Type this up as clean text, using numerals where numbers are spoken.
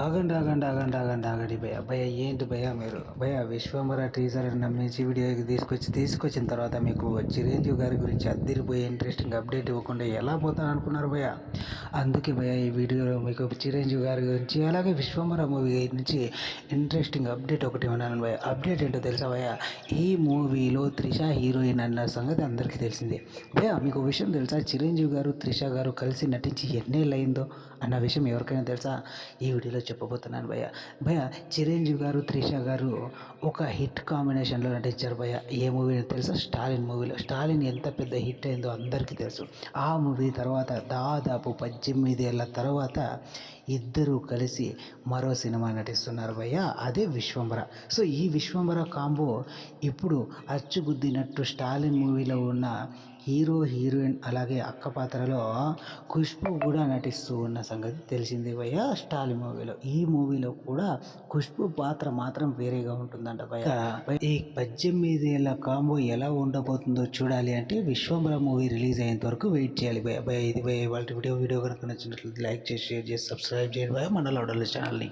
ఆగండి భయ్య. భయ్య ఏంటి భయ్య మీరు? భయ్య విశ్వంబర టీజర్ నమ్మించి వీడియోకి తీసుకొచ్చిన తర్వాత మీకు చిరంజీవి గారి గురించి అద్దిరిపోయే ఇంట్రెస్టింగ్ అప్డేట్ ఇవ్వకుండా ఎలా పోతాను అనుకున్నారు భయ్య? అందుకే భయ్య ఈ వీడియోలో మీకు చిరంజీవి గారి గురించి అలాగే విశ్వంబర మూవీ నుంచి ఇంట్రెస్టింగ్ అప్డేట్ ఒకటి ఉన్నాను భయ్య. అప్డేట్ ఏంటో తెలుసా భయ్య? ఈ మూవీలో త్రిష హీరోయిన్ అన్న సంగతి అందరికీ తెలిసిందే భయ్య. మీకు విషయం తెలుసా? చిరంజీవి గారు త్రిష గారు కలిసి నటించి ఎన్నేళ్ళు అయిందో అన్న విషయం ఎవరికైనా తెలుసా? ఈ వీడియోలో చెప్పబోతున్నాను భయ్య. భయ్య చిరంజీవి గారు త్రిష గారు ఒక హిట్ కాంబినేషన్లో నటించారు భయ్య. ఏ మూవీ తెలుసా? స్టాలిన్ మూవీలో. స్టాలిన్ ఎంత పెద్ద హిట్ అయిందో అందరికీ తెలుసు. ఆ మూవీ తర్వాత దాదాపు 18 ఏళ్ళ తర్వాత ఇద్దరు కలిసి మరో సినిమా నటిస్తున్నారు భయ్య. అదే విశ్వంబర. సో ఈ విశ్వంబర కాంబో ఇప్పుడు అచ్చుగుద్దినట్టు స్టాలిన్ మూవీలో ఉన్న హీరో హీరోయిన్ అలాగే అక్క పాత్రలో ఖుష్బు కూడా నటిస్తూ ఉన్న సంగతి తెలిసిందే భయ్య. స్టాలిన్ మూవీలో ఈ మూవీలో కూడా ఖుష్బు పాత్ర మాత్రం వేరేగా ఉంటుందంట భయ్య. ఈ 18 ఏళ్ళ కాంబో ఎలా ఉండబోతుందో చూడాలి అంటే విశ్వంబర మూవీ రిలీజ్ అయ్యేంత వరకు వెయిట్ చేయాలి భయ్య. ఇది భయ్య వాళ్ళ వీడియో కనుక నచ్చినట్లయితే లైక్ చేసి షేర్ చేసి సబ్స్క్రైబ్ చేయండి భయ్య మన లౌడర్ల ఛానల్ని.